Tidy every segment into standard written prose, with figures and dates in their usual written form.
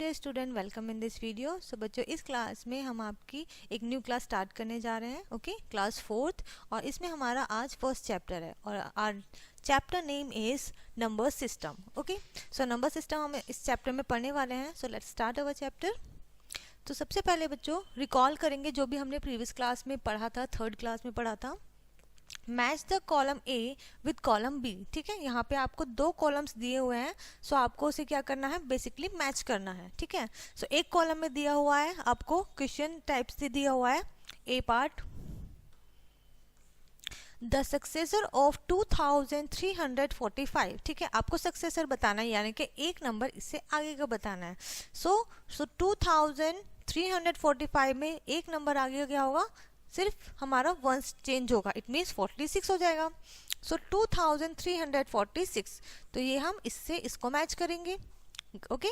Dear student, welcome in this video. So बच्चों, इस class में हम आपकी एक न्यू क्लास स्टार्ट करने जा रहे हैं। ओके, क्लास 4th, और इसमें हमारा आज फर्स्ट चैप्टर है और our chapter name is number system. Okay, so number system हम इस चैप्टर में पढ़ने वाले हैं। So let's start our chapter. तो सबसे पहले बच्चों रिकॉल करेंगे जो भी हमने प्रीवियस क्लास में पढ़ा था, थर्ड क्लास में पढ़ा था। Match the column A with column B. ठीक है, यहाँ पे आपको दो कॉलम्स दिए हुए हैं, सो आपको उसे क्या करना है, बेसिकली मैच करना है। ठीक है, सो एक कॉलम में दिया हुआ है आपको क्वेश्चन टाइप से दिया हुआ है ए पार्ट, द सक्सेसर ऑफ 2345। ठीक है, आपको सक्सेसर बताना है, यानी कि एक नंबर इससे आगे का बताना है। सो 2345 में एक नंबर आगे क्या होगा, सिर्फ हमारा वंस चेंज होगा, इट मीन्स 46 हो जाएगा। सो 2346, तो ये हम इससे इसको मैच करेंगे। Okay,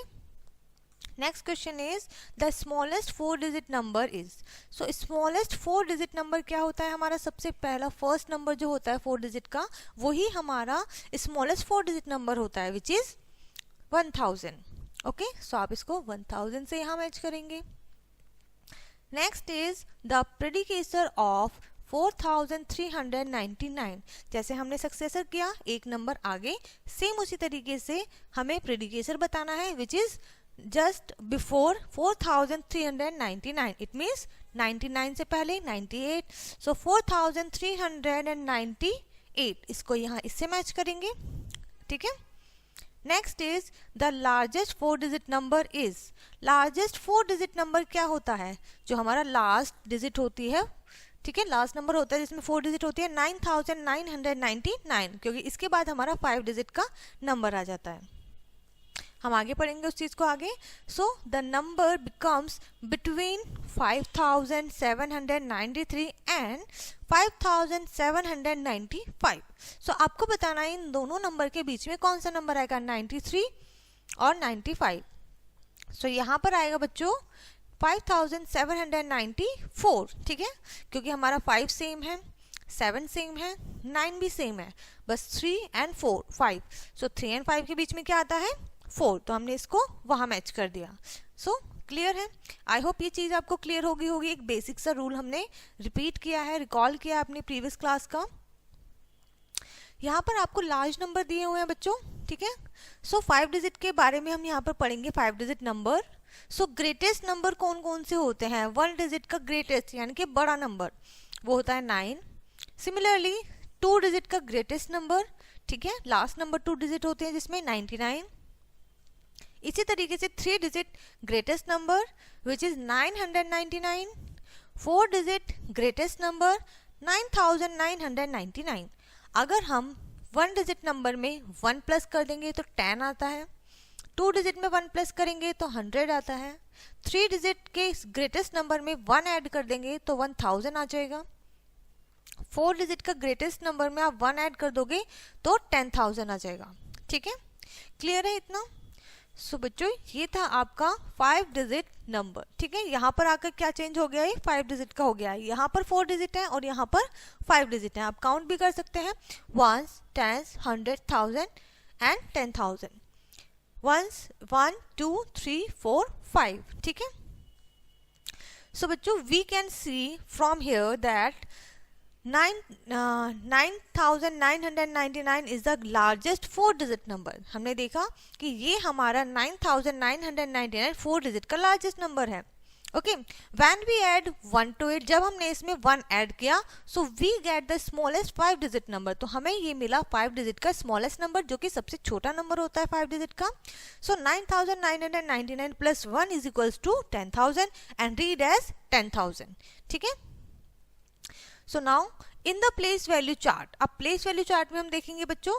next question is the smallest 4 digit number is. So smallest 4 digit number क्या होता है, हमारा सबसे पहला फर्स्ट नंबर जो होता है 4 डिजिट का, वही हमारा स्मॉलेस्ट 4 डिजिट नंबर होता है, विच इज 1000। ओके, सो आप इसको 1000 से यहाँ मैच करेंगे। Next is the predecessor of 4399। जैसे हमने सक्सेसर किया एक नंबर आगे, सेम उसी तरीके से हमें प्रेडिकेसर बताना है, which is just before 4399। It means 99 से पहले 98। सो 4398, इसको यहाँ इससे मैच करेंगे। ठीक है, next is the largest 4 digit number is. Largest 4 digit number क्या होता है, जो हमारा लास्ट डिजिट होती है। ठीक है, लास्ट नंबर होता है जिसमें 4 डिजिट होती है, 9999, क्योंकि इसके बाद हमारा 5 डिजिट का नंबर आ जाता है। हम आगे पढ़ेंगे उस चीज को आगे। So the number becomes between 5793 and 5795। सो आपको बताना है इन दोनों नंबर के बीच में कौन सा नंबर आएगा, 93 और 95। सो यहाँ पर आएगा बच्चों 5794। ठीक है, क्योंकि हमारा 5 सेम है, 7 सेम है, 9 भी सेम है, बस 3 and 4 5। सो 3 and 5 के बीच में क्या आता है, 4, तो हमने इसको वहां मैच कर दिया। सो क्लियर है, आई होप ये चीज आपको क्लियर होगी। एक बेसिक सा रूल हमने रिपीट किया है, रिकॉल किया है अपनी प्रीवियस क्लास का। यहाँ पर आपको लार्ज नंबर दिए हुए हैं बच्चों। ठीक है, सो 5 डिजिट के बारे में हम यहाँ पर पढ़ेंगे, 5 डिजिट नंबर। सो ग्रेटेस्ट नंबर कौन कौन से होते हैं, 1 डिजिट का ग्रेटेस्ट यानी कि बड़ा नंबर वो होता है 9। सिमिलरली 2 डिजिट का ग्रेटेस्ट नंबर, ठीक है, लास्ट नंबर 2 डिजिट होते हैं जिसमें 99। इसी तरीके से 3 digit greatest number which is 999। 4 digit greatest number 9999। अगर हम 1 डिजिट नंबर में 1 प्लस कर देंगे तो 10 आता है, 2 डिजिट में 1 प्लस करेंगे तो 100 आता है, 3 डिजिट के ग्रेटेस्ट नंबर में 1 ऐड कर देंगे तो 1000 आ जाएगा, 4 डिजिट का ग्रेटेस्ट नंबर में आप 1 ऐड कर दोगे तो 10,000 आ जाएगा। ठीक है, क्लियर है इतना। सो बच्चों, ये था आपका 5 डिजिट नंबर। ठीक है, यहाँ पर आकर क्या चेंज हो गया है, 5 डिजिट का हो गया है। यहाँ पर 4 डिजिट है और यहाँ पर 5 डिजिट है। आप काउंट भी कर सकते हैं, 1s, 10s, 100, 1000 एंड 10,000। 1s 1 2 3 4 5। ठीक है, सो बच्चों we can see from here that 9999 is the largest 4 digit number. हमने देखा कि ये हमारा 9999 4 डिजिट का लार्जेस्ट नंबर है। Okay, when we add 1 to it, जब हमने इसमें 1 ऐड किया, so we get the smallest 5 digit number. तो हमें ये मिला 5 डिजिट का स्मॉलेस्ट नंबर, जो कि सबसे छोटा नंबर होता है 5 डिजिट का। So 9999 plus 1 is equals to 10,000 and read as 10,000। ठीक है, so now in the place value chart. अब प्लेस वैल्यू चार्ट में हम देखेंगे बच्चों,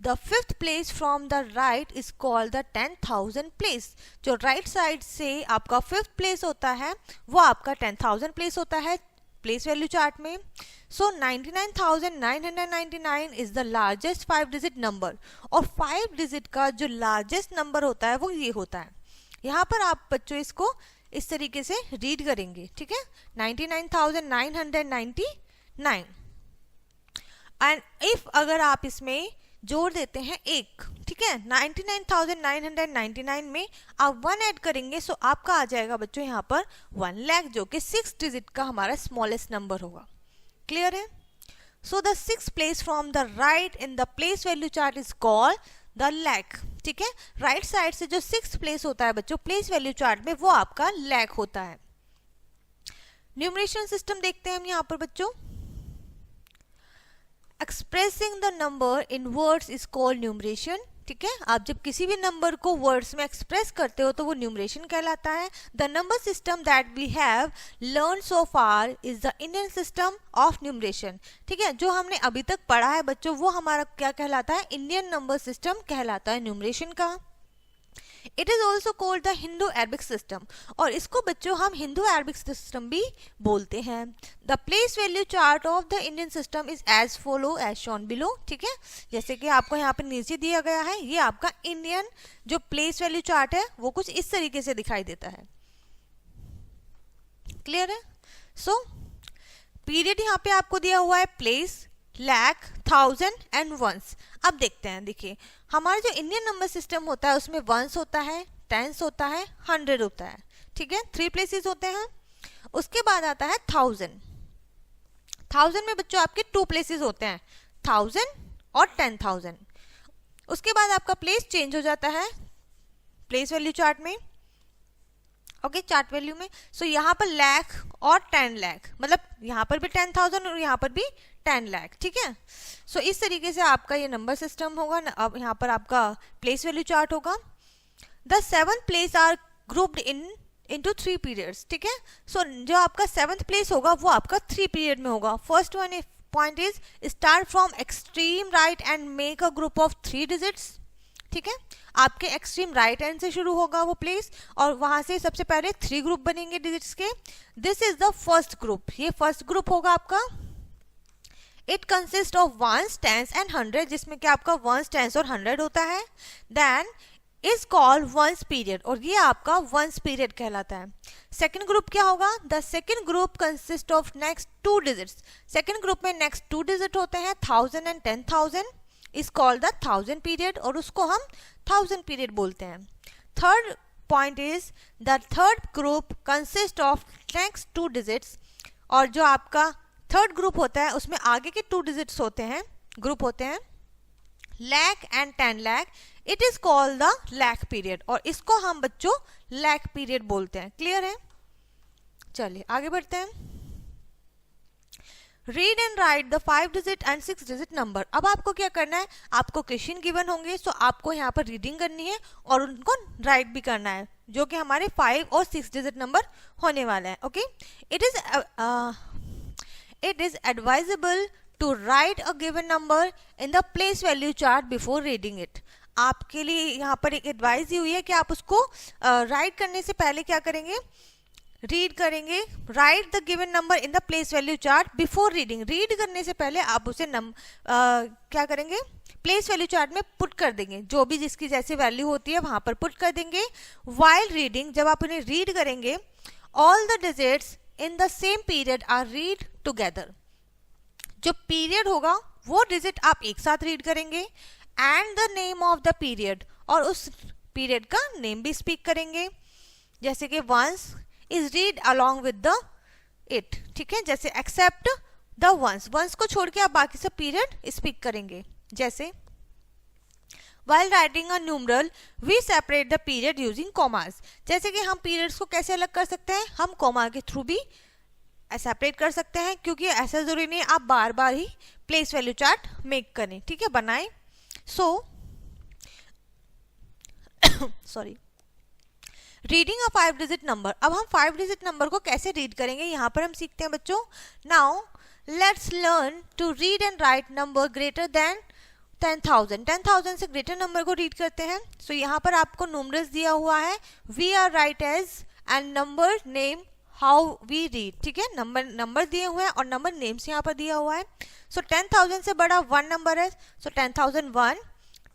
the 5th place from the right is called the 10,000 place. जो राइट साइड से आपका 5th प्लेस होता है वो आपका 10,000 प्लेस होता है प्लेस वैल्यू चार्ट में। सो 99,999 is the largest 5 digit number, और 5 डिजिट का जो लार्जेस्ट नंबर होता है वो ये होता है। यहाँ पर आप बच्चों इसको इस तरीके से रीड करेंगे। ठीक है, 99,999। एंड इफ अगर आप इसमें जोड़ देते हैं 1, ठीक है, 99,999 में आप 1 ऐड करेंगे, सो आपका आ जाएगा बच्चों यहाँ पर 1 लाख, जो कि 6 डिजिट का हमारा स्मॉलेस्ट नंबर होगा। क्लियर है? So the 6th place from the right in the place value chart is called the lakh. ठीक है, राइट साइड से जो 6th प्लेस होता है बच्चों प्लेस वैल्यू चार्ट में, वो आपका लाख होता है। न्यूमरेशन सिस्टम देखते हैं हम यहाँ पर बच्चों। Expressing the number in words is called numeration. ठीक है, आप जब किसी भी नंबर को वर्ड्स में एक्सप्रेस करते हो तो वो न्यूमरेशन कहलाता है। The number system that we have learn so far is the Indian system of numeration. ठीक है, जो हमने अभी तक पढ़ा है बच्चों वो हमारा क्या कहलाता है? इंडियन नंबर सिस्टम कहलाता है न्यूमरेशन का। It is also called the Hindu Arabic system, और इसको बच्चों हम हिंदू अरबिक सिस्टम भी बोलते हैं। The place value chart of the Indian system is as follow as shown below. ठीक है, जैसे कि आपको यहाँ पर नीचे दिया गया है, ये आपका इंडियन जो प्लेस वैल्यू चार्ट है वो कुछ इस तरीके से दिखाई देता है। क्लियर है? सो पीरियड यहाँ पे आपको दिया हुआ है प्लेस, लाख, 1000 एंड वंस। अब देखते हैं, देखिए हमारा जो इंडियन नंबर सिस्टम होता है उसमें वंस होता है, टेंस होता है, 100 होता है। ठीक है, 3 प्लेसेस होते हैं। उसके बाद आता है 1000। 1000 में बच्चों आपके 2 प्लेसेस होते हैं, 1000 और 10,000। उसके बाद आपका प्लेस चेंज हो जाता है प्लेस वैल्यू चार्ट में, ओके, चार्ट वैल्यू में। सो यहाँ पर लाख और 10 लाख, मतलब यहाँ पर भी 10,000 और यहाँ पर भी 10 लाख। ठीक है, सो इस तरीके से आपका ये नंबर सिस्टम होगा। अब यहाँ पर आपका प्लेस वैल्यू चार्ट होगा। The 7th place are grouped into 3 periods. ठीक है, सो जो आपका 7th प्लेस होगा वो आपका 3 पीरियड में होगा। First one point is start from extreme right and make a group of 3 digits. ठीक है, आपके एक्सट्रीम राइट हैंड से शुरू होगा वो प्लेस और वहां से सबसे पहले 3 ग्रुप बनेंगे डिजिट्स के। This is the first group, ये फर्स्ट ग्रुप होगा आपका। It consist of ones, tens and 100, जिसमें कि आपका वंस, टेंस और 100 होता है। Then is called ones period, और ये आपका वंस पीरियड कहलाता है। सेकंड ग्रुप क्या होगा? The second group consist of next 2 digits. Second group में नेक्स्ट 2 डिजिट होते हैं, 1000 and 10,000, is called the 1000 period, और उसको हम 1000 पीरियड बोलते हैं। Third point is the third group consist of next 2 digits, और जो आपका थर्ड ग्रुप होता है उसमें आगे के 2 डिजिट्स होते हैं, ग्रुप होते हैं, lakh and 10 lakh. It is called the lakh period, और इसको हम बच्चों लाख पीरियड बोलते हैं। क्लियर है? चलिए आगे बढ़ते हैं। Read and right the 5 digit and 6 digit number. अब आपको क्या करना है? आपको क्वेश्चन गिवन होंगे, सो आपको यहाँ पर रीडिंग करनी है और उनको राइट भी करना है, जो कि हमारे 5 और 6 डिजिट नंबर होने वाला है। Okay, it is advisable to write a given number in the place value chart before reading it। आपके लिए यहाँ पर एक एडवाइस दी हुई है कि आप उसको राइट करने से पहले क्या करेंगे? रीड करेंगे। Right the given number in the place value chart before reading. Read करने से पहले आप उसे क्या करेंगे? प्लेस वैल्यू चार्ट में पुट कर देंगे, जो भी जिसकी जैसी वैल्यू होती है वहां पर पुट कर देंगे। वाइल रीडिंग, जब आप उन्हें रीड करेंगे, all the digits in the same period are read together. जो पीरियड होगा वो डिजिट आप एक साथ रीड करेंगे, and the name of the period, और उस पीरियड का नेम भी स्पीक करेंगे। जैसे कि ones is read along with the it. ठीक है, जैसे एक्सेप्ट द वंस, वंस को छोड़ के आप बाकी सब पीरियड स्पीक करेंगे। जैसे While writing a numeral, we separate the period using commas। जैसे कि हम पीरियड्स को कैसे अलग कर सकते हैं? हम कॉमा के थ्रू भी सेपरेट कर सकते हैं, क्योंकि ऐसा जरूरी नहीं आप बार बार ही प्लेस वैल्यू चार्ट मेक करें। ठीक है, बनाएं। So sorry, reading a 5 digit number. अब हम 5 डिजिट नंबर को कैसे रीड करेंगे यहाँ पर हम सीखते हैं बच्चों। Now let's learn to read and write number greater than 10,000। 10,000 से ग्रेटर नंबर को रीड करते हैं। सो यहाँ पर आपको न्यूमरल्स दिया हुआ है, we are write as and number name how we read. ठीक है, नंबर दिए हुए हैं और नंबर नेम्स यहाँ पर दिया हुआ है। सो 10,000 से बड़ा 1 नंबर है, सो 10,001,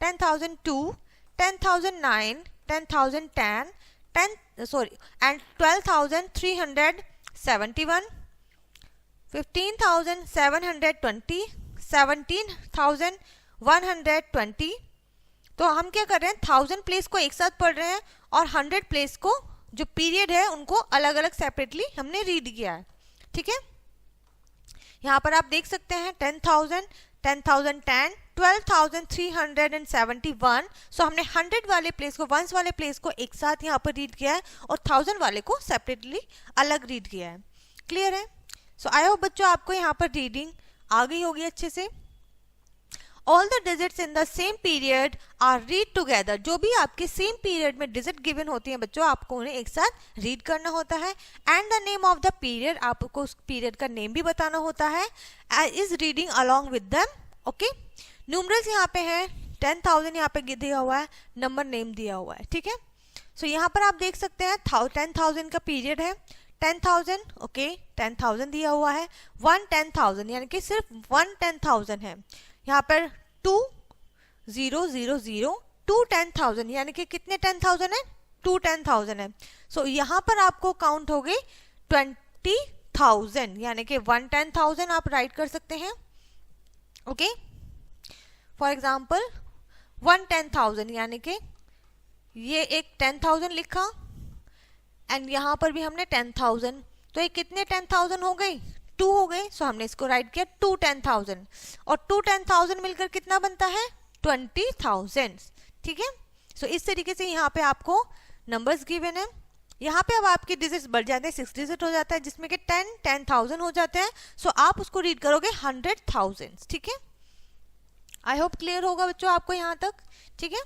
10,002, 10,009, 10,010, and 12,371, 15,720, 17,120, तो हम क्या कर रहे हैं, 1000 प्लेस को एक साथ पढ़ रहे हैं और 100 प्लेस को जो पीरियड है उनको अलग अलग सेपरेटली हमने रीड किया है, ठीक है। यहाँ पर आप देख सकते हैं 10,000, 10,010, 12,371। सो हमने 100 वाले प्लेस को, वंस वाले प्लेस को एक साथ यहाँ पर रीड किया है और 1000 वाले को सेपरेटली अलग रीड किया है। क्लियर है? सो आई होप बच्चों आपको यहाँ पर रीडिंग आ गई होगी अच्छे से। All the digits in the same period are read together. जो भी आपके सेम पीरियड में डिजिट गिवन होती हैं बच्चों, आपको उन्हें एक साथ रीड करना होता है। And the name of the period, आपको उस पीरियड का नेम भी बताना होता है, is reading along with them. Okay, numerals यहाँ पे है, 10,000 यहाँ पे दिया हुआ है, नंबर नेम दिया हुआ है, ठीक है। सो यहाँ पर आप देख सकते हैं 10,000 का पीरियड है, 10,000, ओके, 10,000 दिया हुआ है, 1 10,000 यानी कि सिर्फ 1 10,000 है। यहाँ पर 2 0 0 0 2 10,000 यानी कि कितने 10,000 है, 2 10,000 है। सो यहाँ पर आपको काउंट हो गए 20,000 यानी कि 1 10,000 आप राइट कर सकते हैं। ओके, फॉर एग्जाम्पल 1 10,000 यानी कि ये एक 10,000 लिखा एंड यहाँ पर भी हमने 10,000, तो ये कितने 10,000 हो गई, 2 हो गए। सो हमने इसको राइट किया 2 10,000 और 2 10,000 मिलकर कितना बनता है, 20,000, ठीक है। सो इस तरीके से यहाँ पे आपको नंबर्स गिवन है। यहाँ पे अब आपके डिजिट्स बढ़ जाते हैं, 6 डिजिट हो जाता है जिसमें कि 10 10,000 हो जाते हैं। सो आप उसको रीड करोगे 100,000, ठीक है। आई होप क्लियर होगा बच्चों आपको यहाँ तक, ठीक है।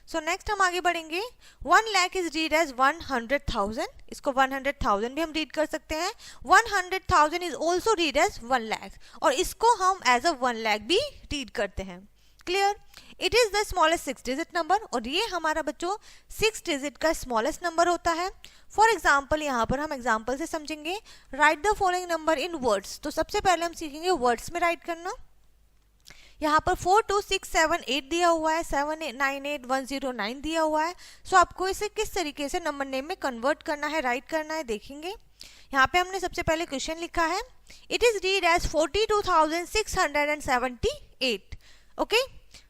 सो नेक्स्ट हम आगे बढ़ेंगे। 1 लाख इज रीड एज 100,000, इसको 100,000 भी हम रीड कर सकते हैं। 100,000 is also read as 1 lakh और इसको हम एज अ 1 लाख भी रीड करते हैं। Clear? It is the smallest 6 digit number और ये हमारा बच्चों 6 डिजिट का स्मॉलेस्ट नंबर होता है। फॉर एग्जाम्पल यहाँ पर हम एग्जाम्पल से समझेंगे। Right the following number in words, तो सबसे पहले हम सीखेंगे वर्ड्स में राइट करना। यहाँ पर 4 2 6 7 8 दिया हुआ है, 7 8 9 8 1 0 9 दिया हुआ है। सो आपको इसे किस तरीके से नंबर नेम में कन्वर्ट करना है, राइट करना है, देखेंगे। यहाँ पे हमने सबसे पहले क्वेश्चन लिखा है, it is read as 42,678। Okay,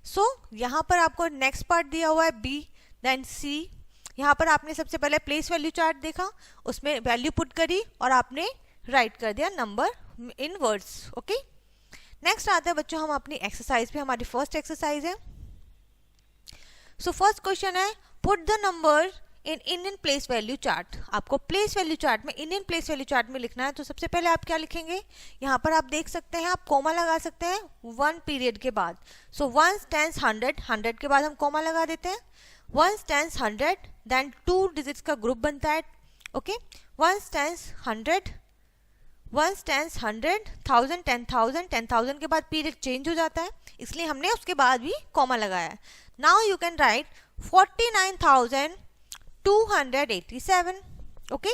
so यहाँ पर आपको नेक्स्ट पार्ट दिया हुआ है बी, देन सी। यहाँ पर आपने सबसे पहले प्लेस वैल्यू चार्ट देखा, उसमें वैल्यू पुट करी और आपने राइट कर दिया number in words. Okay, next आता है बच्चों हम अपनी एक्सरसाइज पे, हमारी फर्स्ट एक्सरसाइज है। सो फर्स्ट क्वेश्चन है, put the number in Indian place value chart. आपको प्लेस वैल्यू चार्ट में, इंडियन प्लेस वैल्यू चार्ट में लिखना है। तो सबसे पहले आप क्या लिखेंगे, यहाँ पर आप देख सकते हैं, आप कोमा लगा सकते हैं 1 पीरियड के बाद। सो 1 10 100, 100 के बाद हम कोमा लगा देते हैं। 1 10 100, देन 2 डिजिट्स का ग्रुप बनता है। ओके, 1 10 100, 1 10 100, 1000 10,000, 10,000 के बाद पीरियड चेंज हो जाता है, इसलिए हमने उसके बाद भी कॉमा लगाया है। Now you can write 49,287। Okay,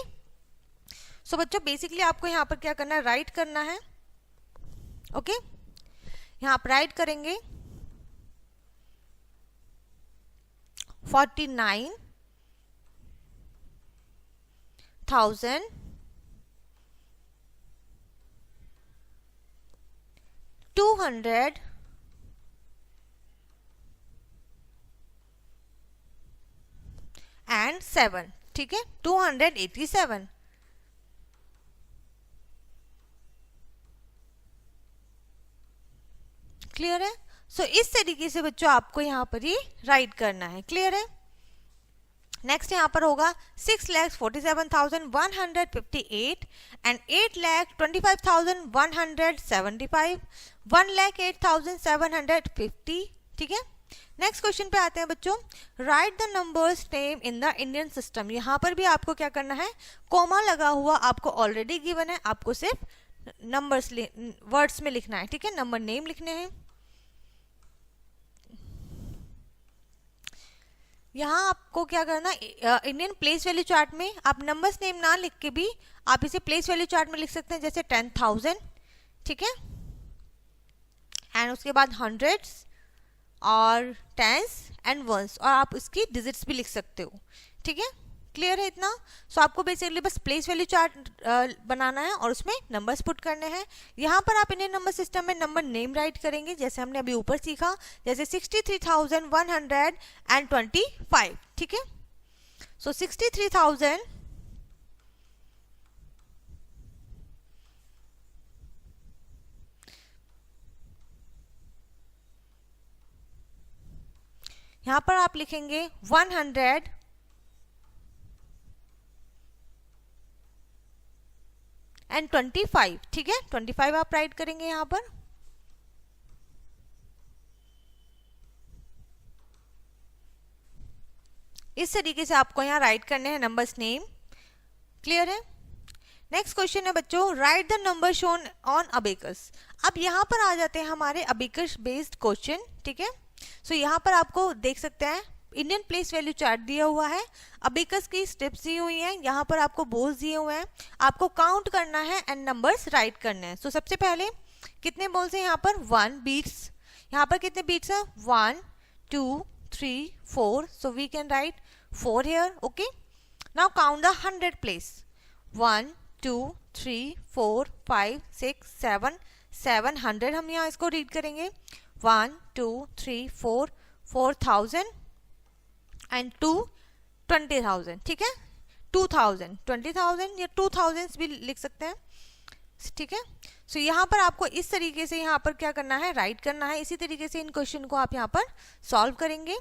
so बच्चों बेसिकली आपको यहाँ पर क्या करना है, राइट करना है। ओके, यहाँ आप राइट करेंगे 49,207, ठीक है, 287। क्लियर है? सो इस तरीके से बच्चों आपको यहाँ पर ही राइट करना है। क्लियर है? नेक्स्ट यहाँ पर होगा 6,47,158 एंड 8,25,175, 1,08,750, ठीक है। नेक्स्ट क्वेश्चन पे आते हैं बच्चों, right the numbers name in the Indian system. यहाँ पर भी आपको क्या करना है, कोमा लगा हुआ आपको ऑलरेडी गिवन है, आपको सिर्फ नंबर्स वर्ड्स में लिखना है, ठीक है, नंबर नेम लिखने हैं। यहाँ आपको क्या करना, इंडियन प्लेस वैल्यू चार्ट में आप नंबर्स नेम ना लिख के भी आप इसे प्लेस वैल्यू चार्ट में लिख सकते हैं, जैसे 10,000, ठीक है, एंड उसके बाद हंड्रेड्स और टेंस एंड वंस, और आप इसकी डिजिट्स भी लिख सकते हो, ठीक है। क्लियर है इतना? सो आपको बेसिकली बस प्लेस वैल्यू चार्ट बनाना है और उसमें नंबर्स पुट करने हैं। यहाँ पर आप इंडियन नंबर सिस्टम में नंबर नेम राइट करेंगे, जैसे हमने अभी ऊपर सीखा, जैसे 63,125, ठीक है। सो 63,000 यहाँ पर आप लिखेंगे 125, ठीक है। 25 आप राइट करेंगे यहाँ पर। इस तरीके से आपको यहाँ राइट करने हैं नंबर्स नेम। क्लियर है? नेक्स्ट क्वेश्चन है बच्चों, right the number shown on abacus. अब यहाँ पर आ जाते हैं हमारे अबेकस बेस्ड क्वेश्चन, ठीक है। सो यहाँ पर आपको देख सकते हैं इंडियन प्लेस वैल्यू चार्ट दिया हुआ है, अबेकस की स्टेप्स दी हुई हैं, यहाँ पर आपको बोल्स दिए हुए हैं, आपको काउंट करना है एंड नंबर्स राइट करने हैं। सो सबसे पहले कितने बोल्स हैं यहाँ पर? 1 बीट्स। यहाँ पर कितने बीट्स हैं? 1 2 3 4। So we can write 4 here, okay. Now count the 100 place. 1 2 3 4 5 6 7 700 हम यहाँ इसको रीड करेंगे। 1 2 3 4 4000 एंड 2 20,000, ठीक है। 2000 20,000 या 2000 भी लिख सकते हैं, ठीक है। सो यहाँ पर आपको इस तरीके से यहाँ पर क्या करना है? राइट करना है। इसी तरीके से इन क्वेश्चन को आप यहाँ पर सॉल्व करेंगे।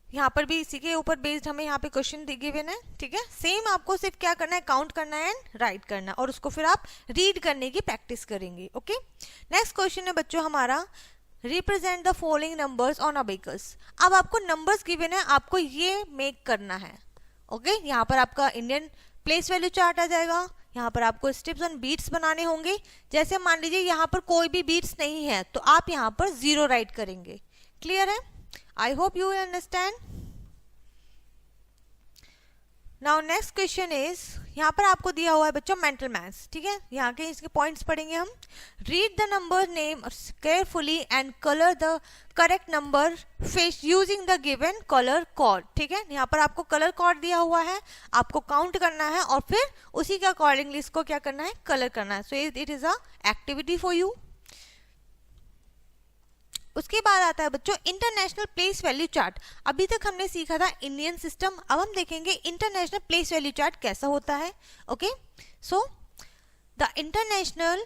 यहाँ पर भी इसी के ऊपर बेस्ड हमें यहाँ पे क्वेश्चन गिवन है, ठीक है। सेम आपको सिर्फ क्या करना है? काउंट करना है एंड राइट करना है, और उसको फिर आप रीड करने की प्रैक्टिस करेंगे, ओके। नेक्स्ट क्वेश्चन है बच्चों हमारा, represent the following numbers on abacus. अब आपको नंबर्स गिवन है, आपको ये मेक करना है, ओके। यहाँ पर आपका इंडियन प्लेस वैल्यू चार्ट आ जाएगा, यहाँ पर आपको स्टेप्स ऑन बीट्स बनाने होंगे। जैसे मान लीजिए यहाँ पर कोई भी बीट्स नहीं है तो आप यहाँ पर 0 राइट करेंगे। क्लियर है? I hope you understand. Now next question is, यहाँ पर आपको दिया हुआ है बच्चों मेंटल मैथ्स, ठीक है। यहाँ के इसके पॉइंट्स पढ़ेंगे हम। Read the number name carefully and colour the correct number fish using the given colour code, ठीक है। यहाँ पर आपको कलर कोड दिया हुआ है, आपको काउंट करना है और फिर उसी के अकॉर्डिंगली इसको क्या करना है? कलर करना है। So it is a activity for you. उसके बाद आता है बच्चों इंटरनेशनल प्लेस वैल्यू चार्ट। अभी तक हमने सीखा था इंडियन सिस्टम, अब हम देखेंगे इंटरनेशनल प्लेस वैल्यू चार्ट कैसा होता है, okay. So the international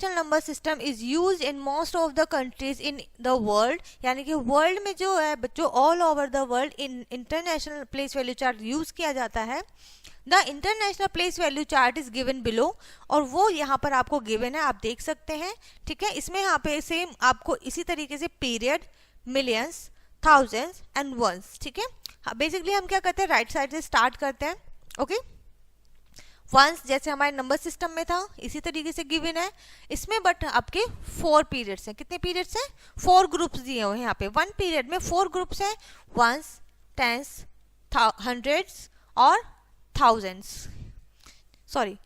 number system is used in most of the countries in the world, यानी कि वर्ल्ड में जो है बच्चों all over the world in international place value chart use किया जाता है। The international place value chart is given below, और वो यहाँ पर आपको गिवन है, आप देख सकते हैं, ठीक है। इसमें यहाँ पे सेम आपको इसी तरीके से period, millions, thousands and ones, ठीक है। बेसिकली हम क्या करते हैं? राइट साइड से स्टार्ट करते हैं, ओके। वंस जैसे हमारे नंबर सिस्टम में था इसी तरीके से गिवन है इसमें, बट आपके 4 पीरियड्स हैं। कितने पीरियड्स हैं? 4 ग्रुप्स दिए हुए हैं यहाँ पे। 1 पीरियड में 4 ग्रुप्स हैं, वंस, टेंस, हंड्रेड्स और thousands. Sorry, it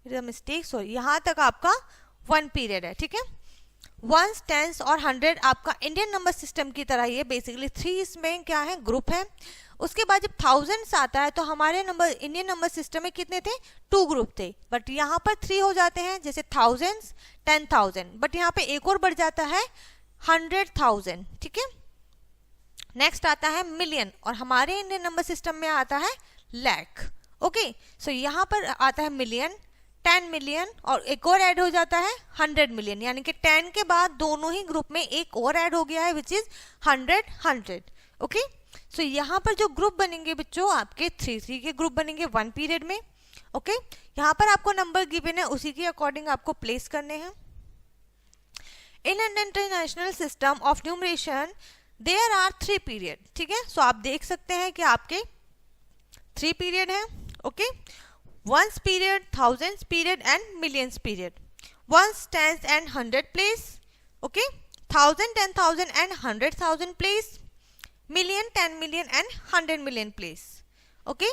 is a mistake, sorry. यहाँ तक आपका 1 पीरियड है, ठीक है। वंस, टेंस और 100 आपका इंडियन नंबर सिस्टम की तरह ही है। बेसिकली 3 इसमें क्या है? ग्रुप है। उसके बाद जब थाउजेंड्स आता है तो हमारे नंबर इंडियन नंबर सिस्टम में कितने थे? 2 ग्रुप थे, बट यहाँ पर 3 हो जाते हैं, जैसे थाउजेंड्स, 10,000, बट यहाँ पे एक और बढ़ जाता है 100,000, ठीक है। नेक्स्ट आता है मिलियन, और हमारे इंडियन नंबर सिस्टम में आता है लाख, ओके। सो यहाँ पर आता है मिलियन, 10 मिलियन, और एक और ऐड हो जाता है 100 मिलियन, यानी कि 10 के बाद दोनों ही ग्रुप में एक और ऐड हो गया है, विच इज 100, ओके। सो यहाँ पर जो ग्रुप बनेंगे बच्चों आपके 3 के ग्रुप बनेंगे 1 पीरियड में, ओके। यहाँ पर आपको नंबर गिवन है, उसी के अकॉर्डिंग आपको प्लेस करने हैं। In an international system of numeration there are 3 period, ठीक है। सो आप देख सकते हैं कि आपके 3 पीरियड है, okay. Ones period, thousands period and millions period. Ones, tens and 100 place, okay. 1000, 10,000 and 100,000 place. Million, 10 million and 100 million place, okay.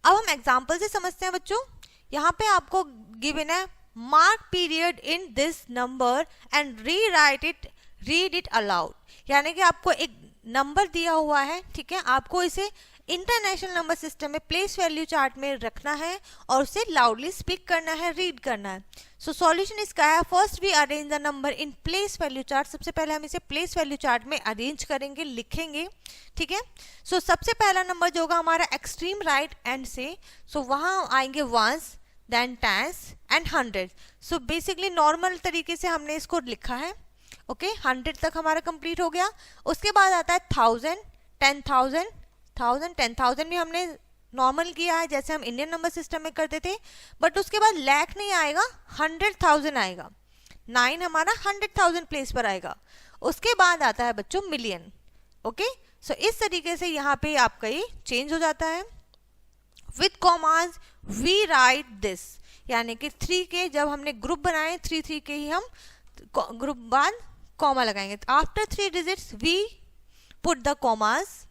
अब हम एग्जाम्पल से समझते हैं बच्चों। यहाँ पे आपको गिवन है mark period in this number and rewrite it read it allowed, यानी कि आपको एक नंबर दिया हुआ है, ठीक है, आपको इसे इंटरनेशनल नंबर सिस्टम में प्लेस वैल्यू चार्ट में रखना है और उसे लाउडली स्पीक करना है, रीड करना है। सो सॉल्यूशन इसका है, first we arrange the number in place value chart. सबसे पहले हम इसे प्लेस वैल्यू चार्ट में अरेंज करेंगे, लिखेंगे, ठीक है। सो सबसे पहला नंबर जो होगा हमारा एक्सट्रीम राइट एंड से, सो वहां आएंगे ones, then tens and hundred. So basically normal तरीके से हमने इसको लिखा है, ओके, 100 तक हमारा कंप्लीट हो गया। उसके बाद आता है 1000, 10,000, 10,000 भी हमने नॉर्मल किया है जैसे हम इंडियन नंबर सिस्टम में करते थे, बट उसके बाद लाख नहीं आएगा, 100,000 आएगा, 9 हमारा 100,000 प्लेस पर आएगा। उसके बाद आता है बच्चों मिलियन, ओके। सो इस तरीके से यहाँ पे आपका ये चेंज हो जाता है। With commas we write this, यानी कि 3 के जब हमने ग्रुप बनाए 3 के ही हम ग्रुप बाद कॉमा लगाएंगे। After 3 digits we put the commas,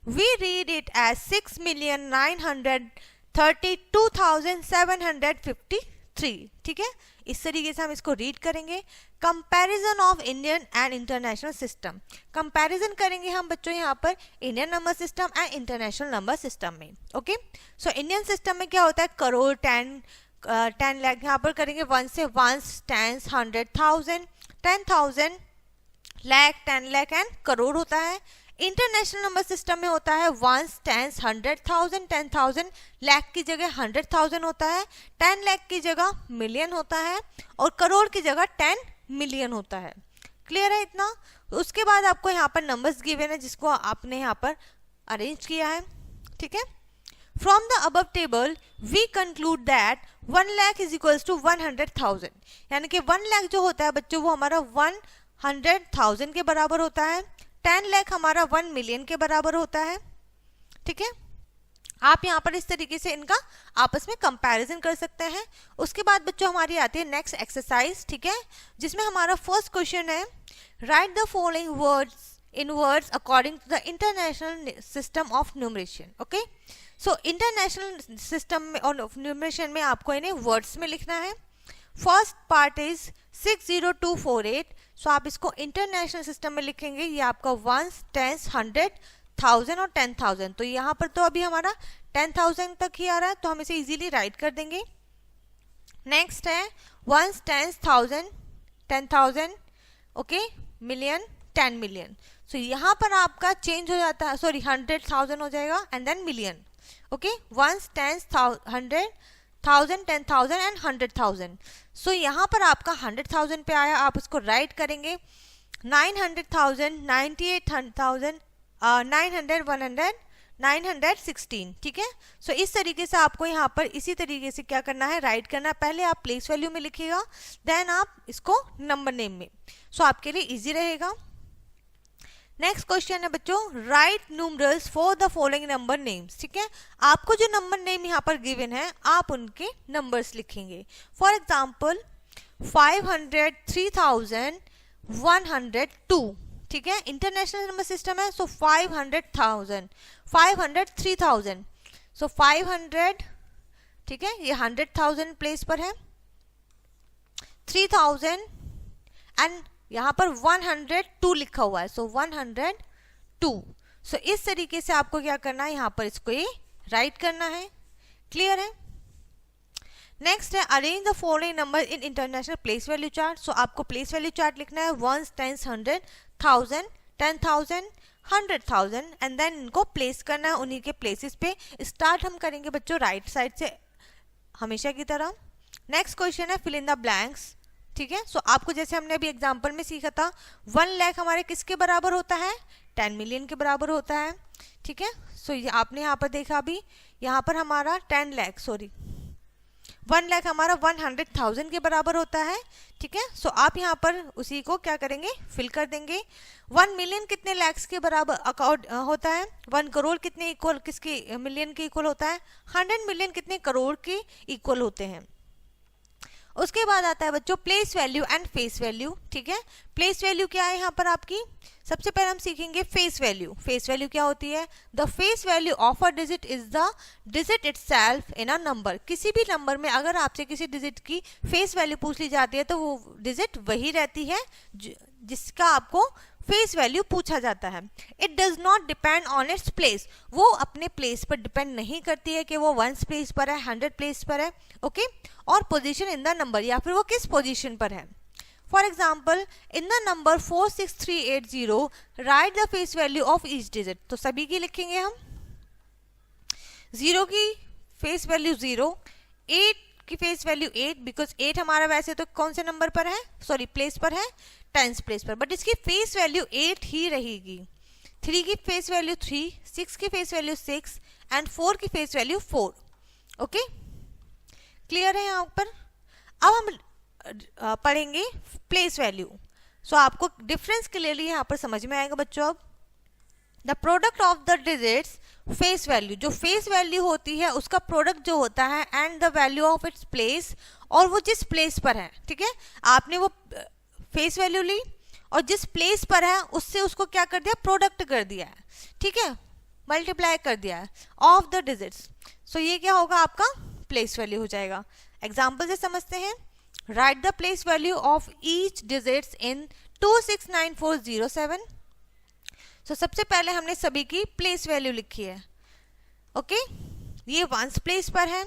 we read it as 6,932,753, ठीक है। इस तरीके से हम इसको रीड करेंगे। Comparison of Indian and international system, comparison करेंगे हम बच्चों यहाँ पर Indian number system and international number system में, ओके। सो इंडियन सिस्टम में क्या होता है, करोड़, 10 लाख, यहाँ पर करेंगे 1 से ones, tens, 100,000, 10,000, lakh, 10 lakh and crore होता है। इंटरनेशनल नंबर सिस्टम में होता है वंस, टेंस, 100,000, 10,000, लाख की जगह 100,000 होता है, 10 लाख की जगह मिलियन होता है और करोड़ की जगह 10 मिलियन होता है। क्लियर है इतना? उसके बाद आपको यहाँ पर नंबर्स गिवन है जिसको आपने यहाँ पर अरेंज किया है, ठीक है। From the above table we conclude that 1 lakh is equals to 100,000, यानी कि 1 लाख जो होता है बच्चों वो हमारा 100,000 के बराबर होता है, 10 लाख हमारा 1 मिलियन के बराबर होता है, ठीक है। आप यहाँ पर इस तरीके से इनका आपस में कंपैरिजन कर सकते हैं। उसके बाद बच्चों हमारी आती है नेक्स्ट एक्सरसाइज, ठीक है, जिसमें हमारा फर्स्ट क्वेश्चन है, write the following words in words according to the international system of numeration, okay. So international system में और न्यूमरेशन में आपको इन्हें वर्ड्स में लिखना है। फर्स्ट पार्ट इज 60248, सो आप इसको इंटरनेशनल सिस्टम में लिखेंगे, ये आपका वंस, टेंस, 100,000 और 10,000। तो यहाँ पर तो अभी हमारा 10,000 तक ही आ रहा है तो हम इसे इजीली राइट कर देंगे। नेक्स्ट है ones, tens, 1000, 10,000, okay, million, 10 million. So यहाँ पर आपका चेंज हो जाता है, सॉरी 100,000 हो जाएगा and then million, okay, ones, tens, 100,000, 10,000 and 100,000। सो यहाँ पर आपका 100,000 पे आया, आप इसको राइट करेंगे 900,000, 98,000, 900, 100, 916, ठीक है। सो इस तरीके से आपको यहाँ पर इसी तरीके से क्या करना है, राइट करना है। पहले आप प्लेस वैल्यू में लिखिएगा, देन आप इसको नंबर नेम में, सो आपके लिए इजी रहेगा। नेक्स्ट क्वेश्चन है बच्चों, right numerals for the following number names, ठीक है। आपको जो नंबर नेम यहाँ पर गिवन है आप उनके नंबर्स लिखेंगे। फॉर एग्जाम्पल 503,102, ठीक है, इंटरनेशनल नंबर सिस्टम है, सो 500,000, 503,000, सो 500, ठीक है, ये 100,000 प्लेस पर है, 3,000 एंड यहाँ पर 102 लिखा हुआ है, सो 102। सो इस तरीके से आपको क्या करना है, यहाँ पर इसको ये राइट करना है। क्लियर है? नेक्स्ट है arrange the following number in international place value chart. So आपको प्लेस वैल्यू चार्ट लिखना है, वंस, टेंस, 100,000, 10,000, 100,000 एंड देन इनको प्लेस करना है उन्हीं के प्लेसेस पे। स्टार्ट हम करेंगे बच्चों राइट साइड से हमेशा की तरह। नेक्स्ट क्वेश्चन है फिल इन द ब्लैंक्स, ठीक है। सो आपको जैसे हमने अभी एग्जांपल में सीखा था 1 लाख हमारे किसके बराबर होता है, 10 मिलियन के बराबर होता है, ठीक है। सो आपने यहाँ पर देखा अभी यहाँ पर हमारा 10 लाख, सॉरी 1 लाख हमारा 100,000 के बराबर होता है, ठीक है। सो आप यहाँ पर उसी को क्या करेंगे, फिल कर देंगे। 1 मिलियन कितने लैक्स के बराबर अकाउंट होता है, 1 करोड़ कितने इक्वल किसके मिलियन के इक्वल होता है, 100 मिलियन कितने करोड़ के इक्वल होते हैं। उसके बाद आता है बच्चों place value and face value, ठीक है। प्लेस वैल्यू क्या है यहाँ पर आपकी, सबसे पहले हम सीखेंगे फेस वैल्यू। फेस वैल्यू क्या होती है, the face value of a digit is the digit itself in a number. किसी भी नंबर में अगर आपसे किसी डिजिट की फेस वैल्यू पूछ ली जाती है तो वो डिजिट वही रहती है जिसका आपको फेस वैल्यू पूछा जाता है। It does not depend on its place, वो अपने प्लेस पर डिपेंड नहीं करती है कि वो 1 प्लेस पर है, 100 प्लेस पर है, ओके, और पोजीशन इन द नंबर, या फिर वो किस पोजीशन पर है। For example in the number 46380 right the face value of each digit. तो सभी की लिखेंगे हम, 0 की फेस वैल्यू 0, 8 की फेस वैल्यू 8, बिकॉज 8 हमारा वैसे तो कौन से नंबर पर है, सॉरी प्लेस पर है, 10th प्लेस पर, बट इसकी फेस वैल्यू 8 ही रहेगी। 3 की फेस वैल्यू 3, 6 की फेस वैल्यू 6 एंड 4 की फेस वैल्यू 4, ओके, क्लियर है यहाँ पर। अब हम पढ़ेंगे प्लेस वैल्यू, सो आपको डिफरेंस क्लियरली यहाँ पर समझ में आएगा बच्चों। अब the product of the digits face value, जो फेस वैल्यू होती है उसका प्रोडक्ट जो होता है, and the value of its place, और वो जिस प्लेस पर है, ठीक है, आपने वो फेस वैल्यू ली और जिस प्लेस पर है उससे उसको क्या कर दिया, प्रोडक्ट कर दिया है, ठीक है, मल्टीप्लाई कर दिया है ऑफ द डिजिट्स। सो ये क्या होगा, आपका प्लेस वैल्यू हो जाएगा। एग्जाम्पल से समझते हैं, right the place value of each digits in 269407। सो सबसे पहले हमने सभी की प्लेस वैल्यू लिखी है, ओके, ये 1 प्लेस पर है,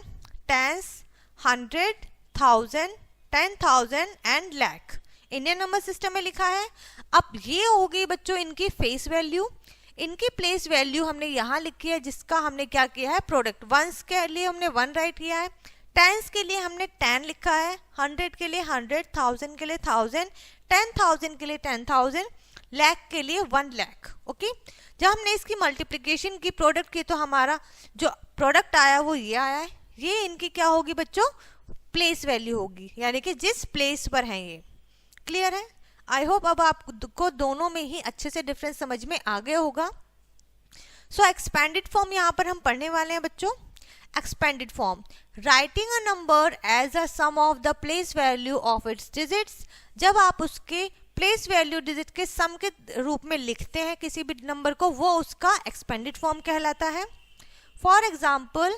10, 100, 1000, 10,000 and lakh, Indian number system में लिखा है। अब ये हो गई बच्चों इनकी फेस वैल्यू। इनकी प्लेस वैल्यू हमने यहाँ लिखी है, जिसका हमने क्या किया है, प्रोडक्ट। 1 के लिए हमने 1 राइट किया है, 10 के लिए हमने 10 लिखा है, 100 के लिए 100, 1000 के लिए 1000, 10,000 के लिए 10,000, लाख के लिए 1 लाख, ओके। जब हमने इसकी मल्टीप्लिकेशन की प्रोडक्ट की तो हमारा जो प्रोडक्ट आया वो ये आया है। ये इनकी क्या होगी बच्चों, प्लेस वैल्यू होगी, यानी कि जिस प्लेस पर है ये, क्लियर है। आई होप अब आपको दोनों में ही अच्छे से डिफरेंस समझ में आ गया होगा। सो एक्सपेंडेड फॉर्म यहाँ पर हम पढ़ने वाले हैं बच्चों। Expanded form, writing a number as a sum of the place value of its digits. जब आप उसके प्लेस वैल्यू डिजिट के सम के रूप में लिखते हैं किसी भी नंबर को, वो उसका एक्सपेंडेड फॉर्म कहलाता है। For example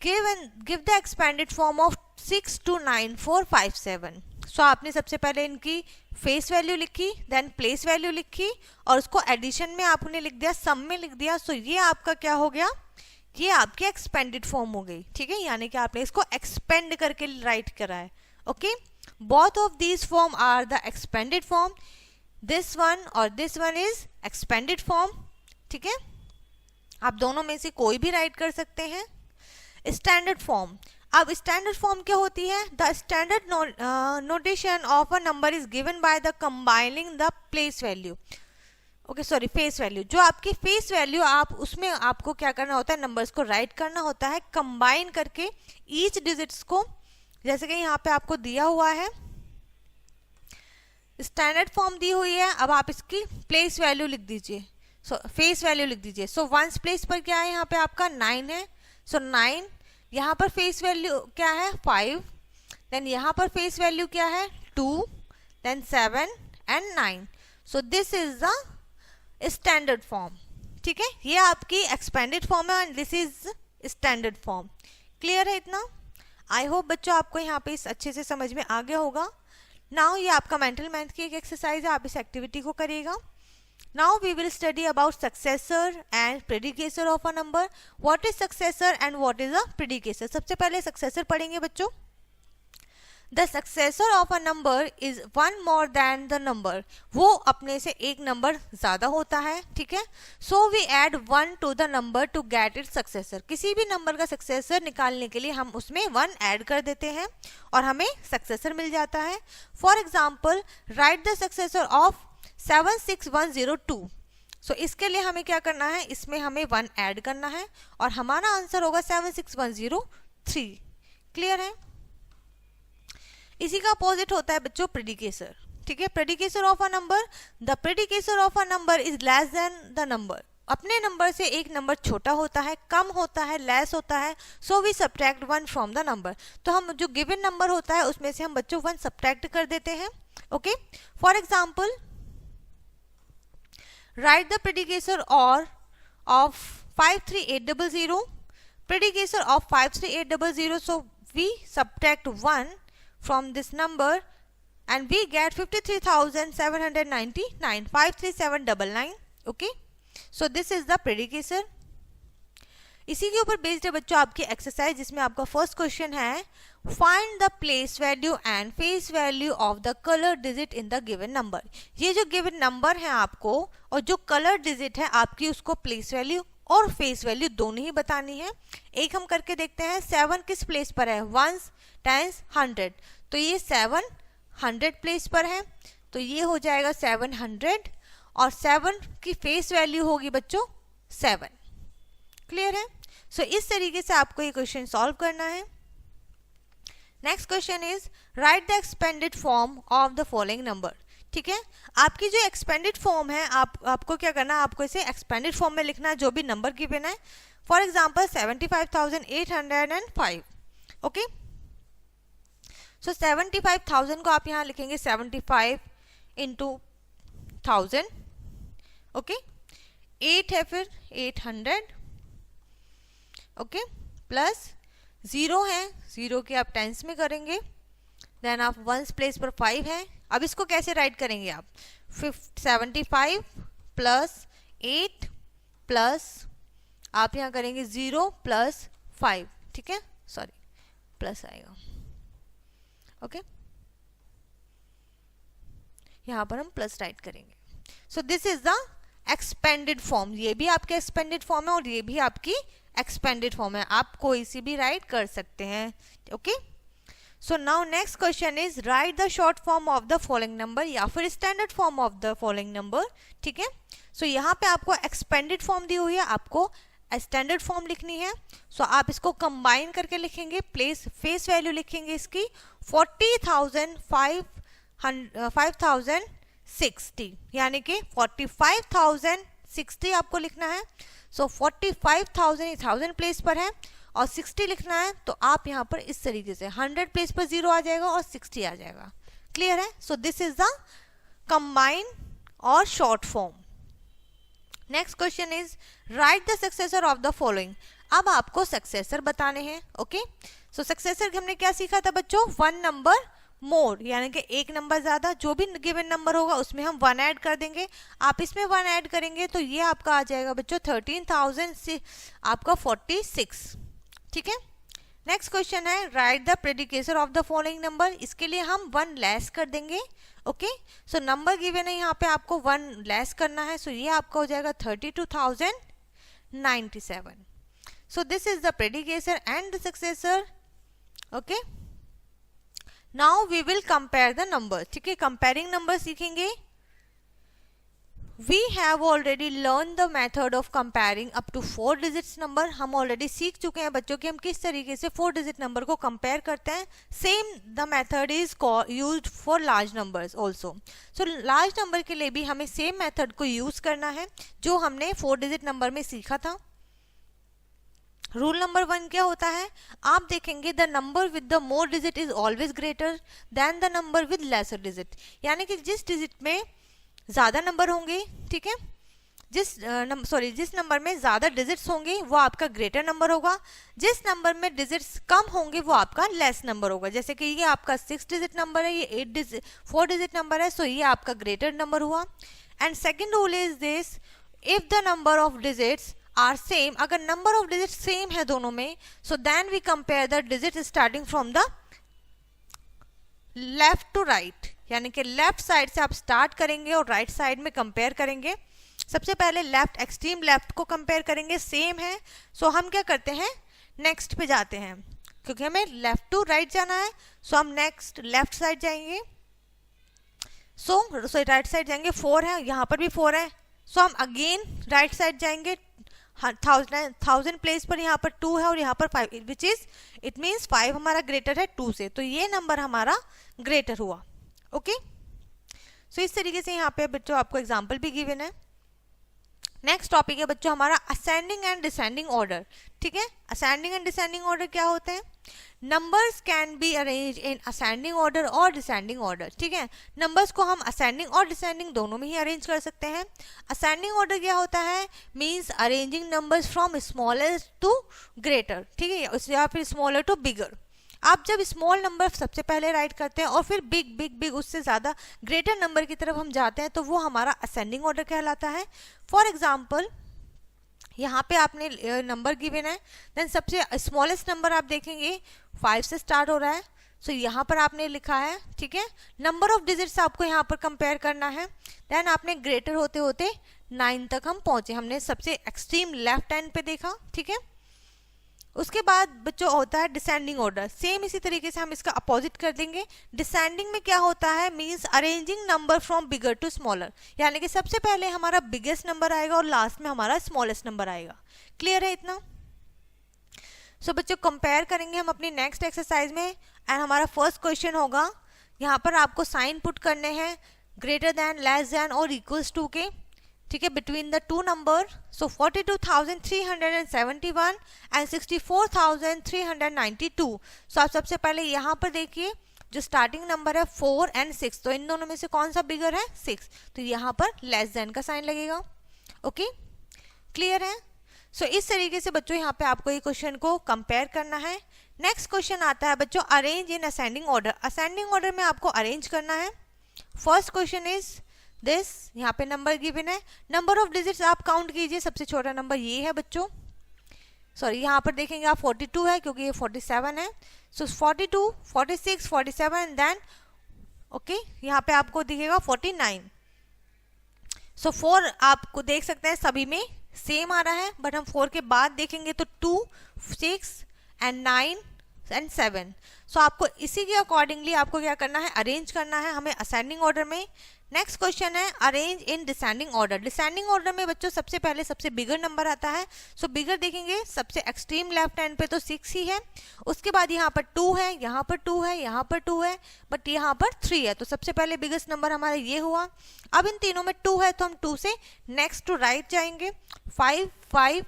give the expanded form of 629457। सो आपने सबसे पहले इनकी फेस वैल्यू लिखी, देन प्लेस वैल्यू लिखी, और उसको एडिशन में आपने लिख दिया, सम में लिख दिया। सो ये आपका क्या हो गया, ये आपकी एक्सपेंडेड फॉर्म हो गई, ठीक है, यानी कि आपने इसको एक्सपेंड करके राइट करा है, okay. Both of these form are the expanded form, this one और this one is expanded form, ठीक है। आप दोनों में से कोई भी राइट कर सकते हैं। स्टैंडर्ड फॉर्म, अब स्टैंडर्ड फॉर्म क्या होती है, the standard notation of a number is given by the combining the place value, okay, sorry face value. जो आपकी फेस वैल्यू, आप उसमें आपको क्या करना होता है, नंबर्स को राइट करना होता है कंबाइन करके ईच डिजिट्स को, जैसे कि यहाँ पे आपको दिया हुआ है, स्टैंडर्ड फॉर्म दी हुई है। अब आप इसकी प्लेस वैल्यू लिख दीजिए, सो फेस वैल्यू लिख दीजिए। सो 1 प्लेस पर क्या है, यहाँ पे आपका 9 है, सो 9, यहाँ पर फेस वैल्यू क्या है, 5, देन यहाँ पर फेस वैल्यू क्या है, 2, then 7 and 9। So this is the standard form, ठीक है। ये आपकी एक्सपेंडेड फॉर्म है and this is standard form. Clear है इतना? आई होप बच्चों आपको यहाँ पे इस अच्छे से समझ में आ गया होगा। नाउ ये आपका मेंटल मैथ की एक एक्सरसाइज है, आप इस एक्टिविटी को करिएगा। Now we will study about successor and predecessor of a number. What is successor and what is a predecessor? सबसे पहले successor पढ़ेंगे बच्चों। The successor of a number is one more than the number. वो अपने से एक number ज़्यादा होता है, ठीक है। So we add 1 to the number to get its successor. किसी भी नंबर का successor निकालने के लिए हम उसमें 1 ऐड कर देते हैं और हमें successor मिल जाता है। For example, write the successor of 76102। सो इसके लिए हमें क्या करना है, इसमें हमें 1 ऐड करना है और हमारा आंसर होगा 76103। क्लियर है? इसी का अपोजिट होता है बच्चों प्रेडिकेसर, ठीक है। Predecessor of a number, the predecessor of a number is less than the number. अपने नंबर से एक नंबर छोटा होता है, कम होता है, लेस होता है, so we subtract 1 from the number. तो हम जो गिवन नंबर होता है उसमें से हम बच्चों 1 सब्ट्रैक्ट कर देते हैं। Okay, for example write the predicator और of 53800, predecessor of 53800, so we subtract 1 from this number and we get 53,799, 53799. okay, so this is the predecessor। इसी के ऊपर बेस्ड है बच्चों आपकी एक्सरसाइज, जिसमें आपका फर्स्ट क्वेश्चन है find the place value and face value of the colour digit in the given number. ये जो गिवन नंबर है आपको और जो कलर डिजिट है आपकी, उसको प्लेस वैल्यू और फेस वैल्यू दोनों ही बतानी है। एक हम करके देखते हैं, 7 किस प्लेस पर है, 1 टाइम्स 100, तो ये 7 100 प्लेस पर है, तो ये हो जाएगा 700 और 7 की फेस वैल्यू होगी बच्चों 7। क्लियर है? सो इस तरीके से आपको ये क्वेश्चन सॉल्व करना है। Next question is write the expanded form of the following number. ठीक है, आपकी जो एक्सपेंडेड फॉर्म है आपको क्या करना है, आपको इसे एक्सपेंडेड फॉर्म में लिखना है जो भी नंबर गिवन है। For example 75,805। ओके, सो 75,000 को आप यहाँ लिखेंगे 75 इंटू 1000। ओके, 8 है फिर 800। ओके, प्लस 0 है, 0 के आप टेंस में करेंगे, देन आप 1 प्लेस पर 5 है। अब इसको कैसे राइट करेंगे आप, 75 प्लस 8 प्लस आप यहाँ करेंगे 0 प्लस 5। ठीक है, सॉरी प्लस आएगा। ओके, यहाँ पर हम प्लस राइट करेंगे। सो this is the expanded form. ये भी आपके एक्सपेंडेड फॉर्म है और ये भी आपकी एक्सपेंडेड फॉर्म है, आप कोई सी भी राइट कर सकते हैं। Okay, so now next question is write the short form of the following number या फिर standard form of the following number. ठीक है, सो यहाँ पे आपको एक्सपेंडेड फॉर्म दी हुई है, आपको स्टैंडर्ड फॉर्म लिखनी है। सो आप इसको कंबाइन करके लिखेंगे, प्लेस फेस वैल्यू लिखेंगे इसकी 40,560, यानी कि 45,060 आपको लिखना है। सो 45,000 1000 प्लेस पर है और 60 लिखना है, तो आप यहाँ पर इस तरीके से 100 प्लेस पर 0 आ जाएगा और 60 आ जाएगा। क्लियर है? So this is the combine और short form. Next question is write the successor of the following. अब आपको सक्सेसर बताने हैं। ओके, सो सक्सेसर हमने क्या सीखा था बच्चों, 1 नंबर मोर, यानी कि एक नंबर ज्यादा, जो भी गिवन नंबर होगा उसमें हम 1 ऐड कर देंगे। आप इसमें 1 ऐड करेंगे तो ये आपका आ जाएगा बच्चों 13,000 से आपका 46। ठीक है, नेक्स्ट क्वेश्चन है write the predicator of the following number. इसके लिए हम 1 लेस कर देंगे। ओके, सो नंबर गिवन है, यहाँ पे आपको 1 लेस करना है, सो ये आपका हो जाएगा 32,097। So this is the predicator and the successor. Okay, now we will compare the number. ठीक है, कंपेयरिंग नंबर सीखेंगे। We have already learn the method of comparing up to 4 digits number. हम ऑलरेडी सीख चुके हैं बच्चों कि हम किस तरीके से 4 डिजिट नंबर को कंपेयर करते हैं। Same the method is used for large numbers also. So large number के लिए भी हमें सेम मेथड को यूज करना है जो हमने 4 डिजिट नंबर में सीखा था। रूल नंबर 1 क्या होता है, आप देखेंगे the number with the more digit is always greater than the number with lesser digit, यानी कि जिस डिजिट में ज्यादा नंबर होंगे, ठीक है, जिस नंबर में ज्यादा डिजिट्स होंगे वो आपका ग्रेटर नंबर होगा, जिस नंबर में डिजिट्स कम होंगे वो आपका लेस नंबर होगा। जैसे कि ये आपका 6 डिजिट नंबर है, ये 4 डिजिट नंबर है, सो ये आपका ग्रेटर नंबर हुआ। And second rule is this, if the number of digits are same, अगर नंबर ऑफ डिजिट सेम है दोनों में, so then we compare the digit starting from the left to right, यानी कि लेफ्ट साइड से आप स्टार्ट करेंगे और राइट साइड में कंपेयर करेंगे। सबसे पहले लेफ्ट, एक्सट्रीम लेफ्ट को कंपेयर करेंगे, सेम है, सो हम क्या करते हैं, नेक्स्ट पे जाते हैं, क्योंकि हमें लेफ्ट टू राइट जाना है, सो हम नेक्स्ट लेफ्ट साइड जाएंगे। सो राइट साइड जाएंगे, 4 है, यहाँ पर भी 4 है, सो हम अगेन राइट साइड जाएंगे, 1000 प्लेस पर यहाँ पर 2 है और यहाँ पर 5, विच इज इट मीन्स 5 हमारा ग्रेटर है 2 से, तो ये नंबर हमारा ग्रेटर हुआ। ओके, सो इस तरीके से यहाँ पे बच्चों आपको एग्जाम्पल भी गिवन है। नेक्स्ट टॉपिक है बच्चों हमारा असेंडिंग एंड डिसेंडिंग ऑर्डर। ठीक है, असेंडिंग एंड डिसेंडिंग ऑर्डर क्या होते हैं? Numbers can be arrange in ascending order और डिसेंडिंग ऑर्डर। ठीक है, नंबर्स को हम असेंडिंग और डिसेंडिंग दोनों में ही अरेंज कर सकते हैं। असेंडिंग ऑर्डर क्या होता है? Means arranging numbers from smallest to greater. ठीक है, या फिर स्मॉलर टू बिगर। आप जब स्मॉल नंबर सबसे पहले राइट करते हैं और फिर बिग बिग बिग उससे ज़्यादा ग्रेटर नंबर की तरफ हम जाते हैं तो वो हमारा असेंडिंग ऑर्डर कहलाता है। फॉर एग्जाम्पल यहाँ पे आपने नंबर गिवन है, देन सबसे स्मॉलेस्ट नंबर आप देखेंगे 5 से स्टार्ट हो रहा है। सो यहाँ पर आपने लिखा है, ठीक है, नंबर ऑफ डिजिट्स आपको यहाँ पर कंपेयर करना है। देन आपने ग्रेटर होते होते 9 तक हम पहुँचे, हमने सबसे एक्सट्रीम लेफ्ट हैंड पे देखा। ठीक है, उसके बाद बच्चों होता है डिसेंडिंग ऑर्डर। सेम इसी तरीके से हम इसका अपोजिट कर देंगे। डिसेंडिंग में क्या होता है? Means arranging number from bigger to smaller, यानी कि सबसे पहले हमारा बिगेस्ट नंबर आएगा और लास्ट में हमारा स्मॉलेस्ट नंबर आएगा। क्लियर है इतना? सो बच्चों कंपेयर करेंगे हम अपनी नेक्स्ट एक्सरसाइज में एंड हमारा फर्स्ट क्वेश्चन होगा, यहाँ पर आपको साइन पुट करने हैं ग्रेटर देन, लेस देन और इक्वल्स टू के। ठीक है, between the two number. So 42,371 and 64,392। सो आप सबसे पहले यहाँ पर देखिए जो स्टार्टिंग नंबर है 4 एंड 6, तो इन दोनों में से कौन सा बिगर है? 6, तो यहाँ पर लेस देन का साइन लगेगा। ओके, क्लियर है? सो इस तरीके से बच्चों यहाँ पे आपको ये क्वेश्चन को कंपेयर करना है। नेक्स्ट क्वेश्चन आता है बच्चों arrange in ascending order. Ascending order में आपको अरेंज करना है। फर्स्ट क्वेश्चन इज दिस, यहाँ पे नंबर गिवन है, नंबर ऑफ डिजिट्स आप काउंट कीजिए। सबसे छोटा नंबर ये है बच्चों, सॉरी यहाँ पर देखेंगे आप 42 है क्योंकि ये 47 है। सो 42, 46, 47 एंड देन ओके यहाँ पे आपको दिखेगा 49। सो 4 आपको देख सकते हैं सभी में सेम आ रहा है, बट हम 4 के बाद देखेंगे तो 2, 6 एंड 9 एंड 7। सो आपको इसी के अकॉर्डिंगली आपको क्या करना है? अरेंज करना है हमें असेंडिंग ऑर्डर में। नेक्स्ट क्वेश्चन है arrange in descending order. Descending order में बच्चों सबसे पहले सबसे बिगर नंबर आता है। सो बिगर देखेंगे सबसे एक्सट्रीम लेफ्ट हैंड पे तो 6 ही है, उसके बाद यहाँ पर 2 है, यहाँ पर 2 है, यहाँ पर 2 है, बट यहाँ पर 3 है। तो सबसे पहले बिगेस्ट नंबर हमारा ये हुआ। अब इन तीनों में 2 है तो हम 2 से नेक्स्ट टू राइट जाएंगे। 5, 5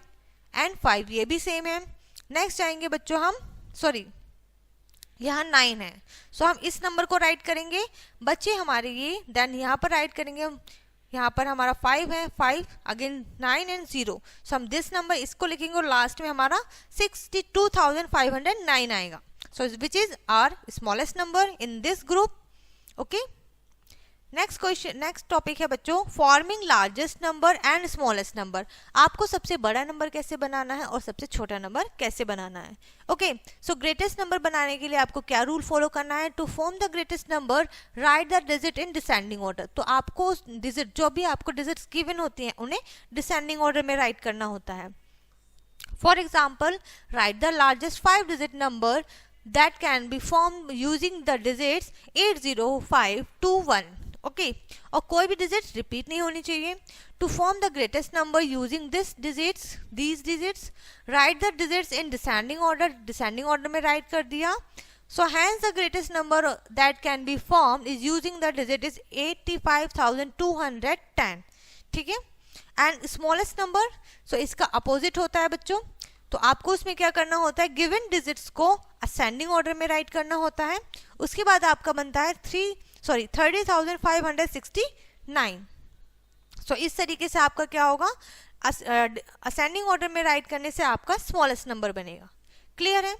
एंड 5 ये भी सेम है। नेक्स्ट जाएंगे बच्चों हम, सॉरी यहाँ 9 है, सो हम इस नंबर को राइट करेंगे बच्चे हमारे ये। देन यहाँ पर राइट करेंगे हम, यहाँ पर हमारा 5 है, 5 अगेन 9 एंड 0। सो हम दिस नंबर इसको लिखेंगे और लास्ट में हमारा 62,509 आएगा। So which is our smallest number in this group. Okay, next question, next topic है बच्चों forming largest number and smallest number. आपको सबसे बड़ा नंबर कैसे बनाना है और सबसे छोटा नंबर कैसे बनाना है। ओके, सो ग्रेटेस्ट नंबर बनाने के लिए आपको क्या रूल फॉलो करना है? To form the greatest number write the digit in descending order. तो आपको डिजिट जो भी आपको डिजिट्स गिवन होती हैं उन्हें डिसेंडिंग ऑर्डर में राइट करना होता है। For example write the largest 5 digit number that can be form using the digits 80521। Okay, और कोई भी डिजिट रिपीट नहीं होनी चाहिए। To form the greatest number using this digits, these digits, write the digits in descending order. Descending order में write कर दिया। So hence the greatest number that can be formed is using the digit is 85,210। ठीक है, and smallest number, सो इसका opposite होता है बच्चों। तो आपको उसमें क्या करना होता है? गिवन डिजिट्स को असेंडिंग ऑर्डर में राइट करना होता है। उसके बाद आपका बनता है 30,569। सो इस तरीके से आपका क्या होगा? असेंडिंग ऑर्डर में राइट करने से आपका स्मॉलेस्ट नंबर बनेगा। क्लियर है?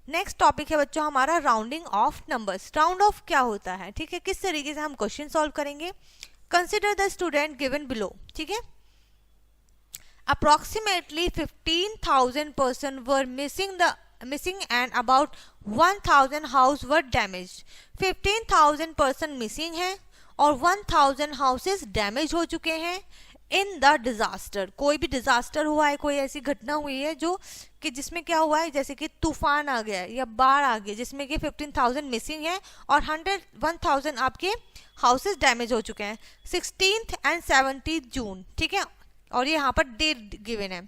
नेक्स्ट टॉपिक है बच्चों हमारा rounding off numbers. Round of क्या होता है? ठीक है, किस तरीके से हम क्वेश्चन सॉल्व करेंगे। Consider the student given below. ठीक है, approximately 15,000 person were missing and about 1,000 house were damaged। 15,000 person missing हैं और 1,000 houses damage हो चुके हैं इन द डिजास्टर। कोई भी डिजास्टर हुआ है, कोई ऐसी घटना हुई है जो कि जिसमें क्या हुआ है, जैसे कि तूफान आ गया या बाढ़ आ गई जिसमें कि 15,000 मिसिंग है और 1,000 आपके हाउसेस डैमेज हो चुके हैं 16th एंड 17th जून। ठीक है, और ये यहाँ पर डेट गिवन है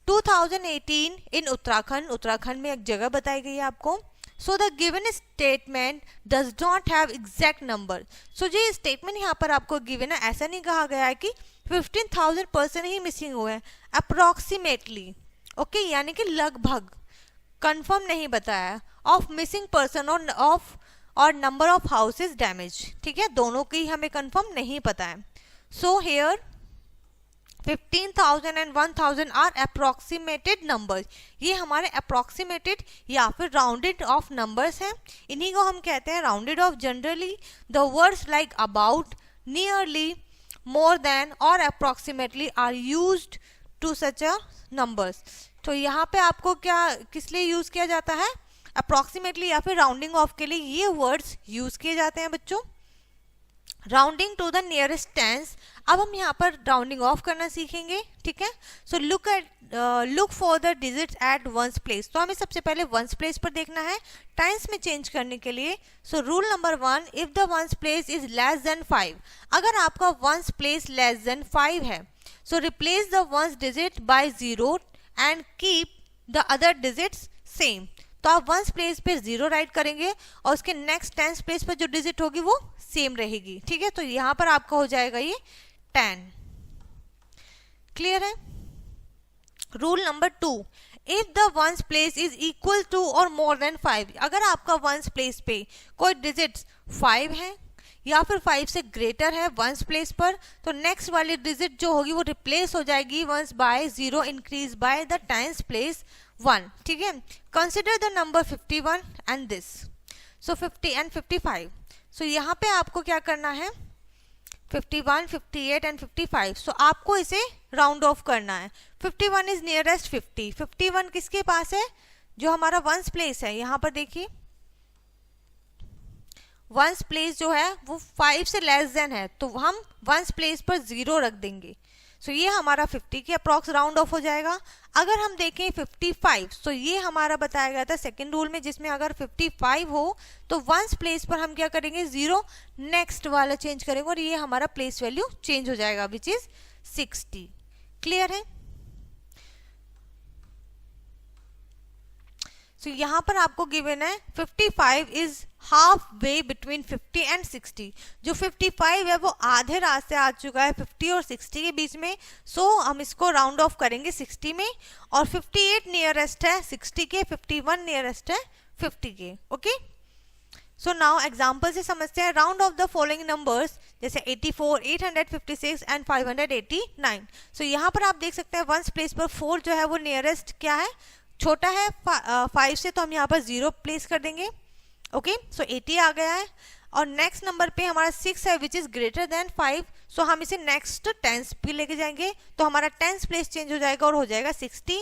2018 इन उत्तराखंड। उत्तराखंड में एक जगह बताई गई है आपको। So the given statement does not have exact number. So जो स्टेटमेंट यहाँ पर आपको गिवन है, ऐसा नहीं कहा गया है कि 15,000 पर्सन ही मिसिंग हुए हैं अप्रोक्सीमेटली, ओके, यानी कि लगभग, कंफर्म नहीं बताया, ऑफ मिसिंग पर्सन और नंबर ऑफ हाउसेज डैमेज, ठीक है, दोनों की हमें कंफर्म नहीं पता है। So here 15,000 and 1,000 are approximated numbers, ये हमारे अप्रोक्सीमेटेड या फिर राउंडेड ऑफ नंबर्स हैं, इन्हीं को हम कहते हैं rounded off. Generally the words like about, nearly, more than और approximately are used to such a numbers. तो यहाँ पे आपको क्या किस लिए यूज किया जाता है, अप्रोक्सीमेटली या फिर राउंडिंग ऑफ के लिए ये वर्ड्स यूज किए जाते हैं बच्चों। Rounding to the nearest tens, अब हम यहाँ पर राउंडिंग ऑफ करना सीखेंगे, ठीक है। So look for the digits at ones place, तो हमें सबसे पहले वंस प्लेस पर देखना है टाइम्स में चेंज करने के लिए। So rule number 1, if the ones place is less then 5, अगर आपका वंस प्लेस लेस देन 5 है, सो replace the ones digit by 0 and keep the other digits same. तो आप वंस प्लेस पे 0 राइट करेंगे और उसके नेक्स्ट टेंस प्लेस पर जो डिजिट होगी वो सेम रहेगी, ठीक है। तो यहाँ पर आपका हो जाएगा ये 10, क्लियर है। Rule number 2, if the ones place is equal to और मोर देन 5, अगर आपका वंस प्लेस पे कोई डिजिट्स 5 है या फिर 5 से ग्रेटर है वंस प्लेस पर, तो नेक्स्ट वाली डिजिट जो होगी वो रिप्लेस हो जाएगी ones by 0 increase by the tens place 1, ठीक है। Consider the number 51 and this, so 50 and 55। So यहाँ पे आपको क्या करना है, 51, 58 एंड 55, सो आपको इसे राउंड ऑफ करना है। 51 इज नियरेस्ट 50, 51 किसके पास है, जो हमारा वंस प्लेस है, यहाँ पर देखिए वंस प्लेस जो है वो 5 से लेस देन है, तो हम वंस प्लेस पर 0 रख देंगे। सो ये हमारा 50 के अप्रॉक्स राउंड ऑफ हो जाएगा। अगर हम देखें 55, तो ये हमारा बताया गया था सेकंड रूल में, जिसमें अगर 55 हो तो वंस प्लेस पर हम क्या करेंगे, 0 नेक्स्ट वाला चेंज करेंगे और ये हमारा प्लेस वैल्यू चेंज हो जाएगा विच इज 60, क्लियर है। सो यहाँ पर आपको गिवन है 55 is half way between 50 and 60, जो 55 है वो आधे रास्ते आ चुका है 50 और 60 के बीच में। सो हम इसको राउंड ऑफ करेंगे 60 में, और 58 नियरेस्ट है 60 के, 51 नियरेस्ट है 50 के, ओके। सो नाउ एग्जाम्पल से समझते हैं। Round of the following numbers, जैसे 84, 856 एंड 589। सो यहाँ पर आप देख सकते हैं वंस प्लेस पर 4 जो है वो नियरेस्ट क्या है, छोटा है 5 से, तो हम यहाँ पर 0 प्लेस कर देंगे, ओके। सो 80 आ गया है, और नेक्स्ट नंबर पे हमारा 6 है विच इज ग्रेटर देन 5, सो हम इसे नेक्स्ट टेंस पे लेके जाएंगे, तो हमारा टेंस प्लेस चेंज हो जाएगा और हो जाएगा 60।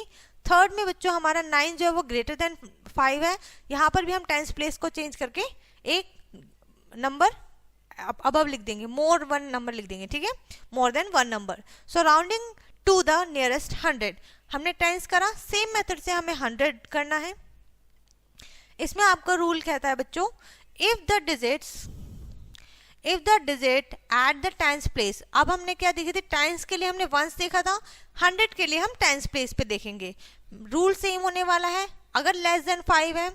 थर्ड में बच्चों हमारा 9 जो है वो ग्रेटर देन 5 है, यहाँ पर भी हम टेंस प्लेस को चेंज करके एक नंबर अबव लिख देंगे, मोर 1 नंबर लिख देंगे, ठीक है, more than 1 number. So rounding to the nearest 100, हमने टेंस करा, सेम मेथड से हमें 100 करना है। इसमें आपका रूल कहता है बच्चों, if the digit at the tens place, अब हमने क्या देखी थी, टेंस के लिए हमने वंस देखा था, 100 के लिए हम टेंस प्लेस पे देखेंगे। रूल सेम होने वाला है, अगर लेस देन 5 है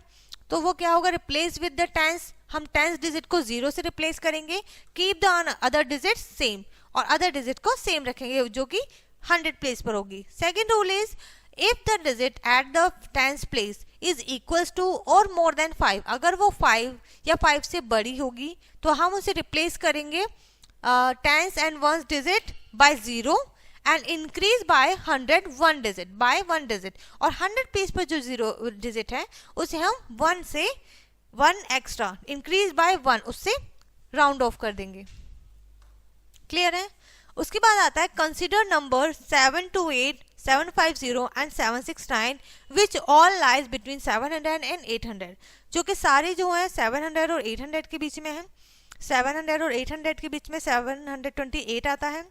तो वो क्या होगा, रिप्लेस विद द टेंस, हम टेंस डिजिट को 0 से रिप्लेस करेंगे, keep the other digit same, और अदर डिजिट को सेम रखेंगे जो कि 100 प्लेस पर होगी। Second rule is, if the digit at the tens place is equals to और मोर देन 5, अगर वो 5 या 5 से बड़ी होगी तो हम उसे रिप्लेस करेंगे tens and ones digit by 0 and increase by 100 1 digit by 1 digit, और 100 प्लेस पर जो 0 डिजिट है उसे हम 1 से 1 एक्स्ट्रा इंक्रीज बाय 1 उससे राउंड ऑफ कर देंगे, क्लियर है। उसके बाद आता है consider number 728, 750 and 769 which all lies between 700 and 800, जो कि सारे जो है 700 और 800 के बीच में है। 700 और 800 के बीच में 728 आता है,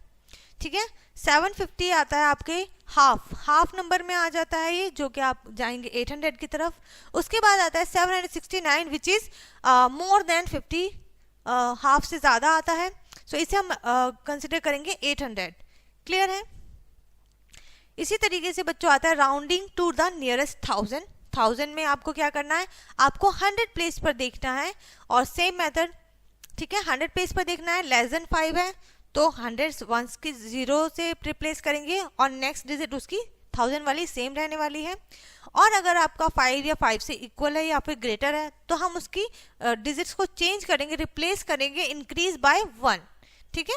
ठीक है। 750 आता है आपके हाफ नंबर में आ जाता है ये, जो कि आप जाएंगे 800 की तरफ। उसके बाद आता है 769 which is more than 50, half से ज़्यादा आता है, सो इसे हम कंसिडर करेंगे 800, क्लियर है। इसी तरीके से बच्चों आता है राउंडिंग टू द नियरेस्ट 1000 में आपको क्या करना है, आपको 100 प्लेस पर देखना है, और सेम मेथड, ठीक है, 100 प्लेस पर देखना है, लेस देन 5 है तो 100 वंस की 0 से रिप्लेस करेंगे और नेक्स्ट डिजिट उसकी 1000 वाली सेम रहने वाली है। और अगर आपका 5 या 5 से इक्वल है या फिर ग्रेटर है तो हम उसकी डिजिट्स को चेंज करेंगे, रिप्लेस करेंगे इंक्रीज बाय 1। ठीक है,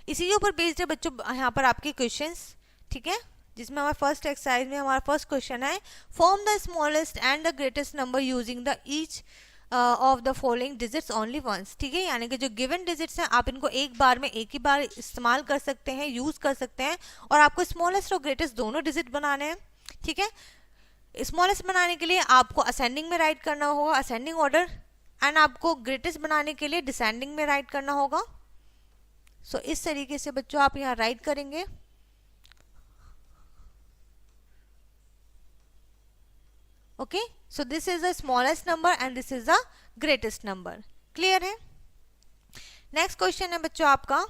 इसी के ऊपर बेस्ड है बच्चों यहाँ पर आपके क्वेश्चंस। ठीक है, जिसमें हमारे फर्स्ट एक्सरसाइज में हमारा फर्स्ट क्वेश्चन है form the smallest and the greatest number using the each of the following digits only once. ठीक है, यानी कि जो गिवन डिजिट्स हैं आप इनको एक बार में एक ही बार इस्तेमाल कर सकते हैं, यूज कर सकते हैं, और आपको स्मॉलेस्ट और ग्रेटेस्ट दोनों डिजिट बनाने हैं। ठीक है, स्मॉलेस्ट बनाने के लिए आपको असेंडिंग में राइट करना होगा, असेंडिंग ऑर्डर, एंड आपको ग्रेटेस्ट बनाने के लिए डिसेंडिंग में राइट करना होगा। सो इस तरीके से बच्चों आप यहाँ राइट करेंगे। Okay, so this is the smallest number and this is the greatest number. Clear है? नेक्स्ट क्वेश्चन है बच्चों आपका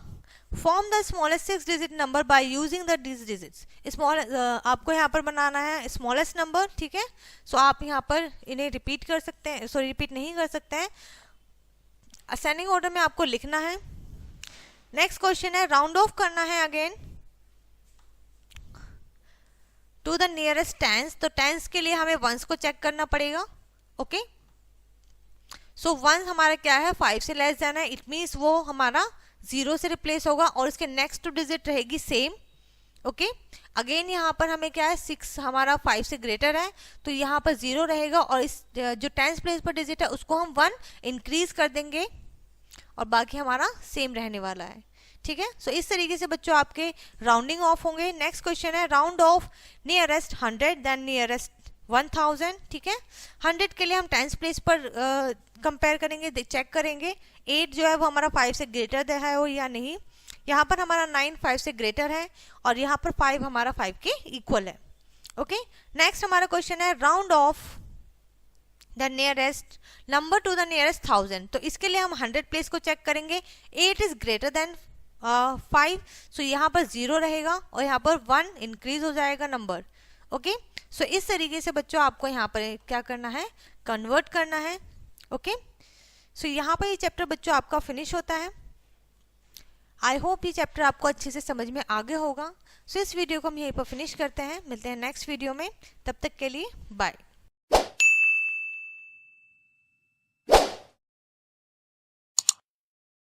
form the smallest 6 digit number by using the this digits. Small आपको यहाँ पर बनाना है स्मॉलेस्ट नंबर। ठीक है, सो आप यहाँ पर इन्हें रिपीट कर सकते हैं, सॉरी रिपीट नहीं कर सकते हैं, असेंडिंग ऑर्डर में आपको लिखना है। नेक्स्ट क्वेश्चन है राउंड ऑफ करना है again to the nearest tens. तो टेंस के लिए हमें वंस को चेक करना पड़ेगा। ओके, सो वंस हमारा क्या है 5 से लेस देन है, इट मीन्स वो हमारा 0 से रिप्लेस होगा और इसके नेक्स्ट डिजिट रहेगी सेम। ओके, अगेन यहाँ पर हमें क्या है 6 हमारा 5 से ग्रेटर है तो यहाँ पर 0 रहेगा और इस जो टेंस प्लेस पर डिजिट है उसको हम 1 इंक्रीज कर देंगे और बाकी हमारा सेम रहने वाला है। ठीक है, सो इस तरीके से बच्चों आपके राउंडिंग ऑफ होंगे। नेक्स्ट क्वेश्चन है round off nearest 100 then nearest 1000। ठीक है, 100 के लिए हम टेंस प्लेस पर कंपेयर करेंगे, चेक करेंगे 8 जो है वो हमारा 5 से ग्रेटर है हो या नहीं। यहाँ पर हमारा 9 5 से ग्रेटर है और यहाँ पर 5 हमारा 5 के इक्वल है। ओके, नेक्स्ट हमारा क्वेश्चन है round of the nearest number two the nearest 1000। तो इसके लिए हम 100 प्लेस को चेक करेंगे, 8 इज ग्रेटर देन 5, सो यहाँ पर 0 रहेगा और यहाँ पर 1 इंक्रीज हो जाएगा नंबर। ओके, सो इस तरीके से बच्चों आपको यहाँ पर क्या करना है, कन्वर्ट करना है। ओके, सो यहाँ पर ये चैप्टर बच्चों आपका फिनिश होता है। आई होप ये चैप्टर आपको अच्छे से समझ में आ गया होगा। सो इस वीडियो को हम यहीं पर फिनिश करते हैं, मिलते हैं नेक्स्ट वीडियो में, तब तक के लिए बाय।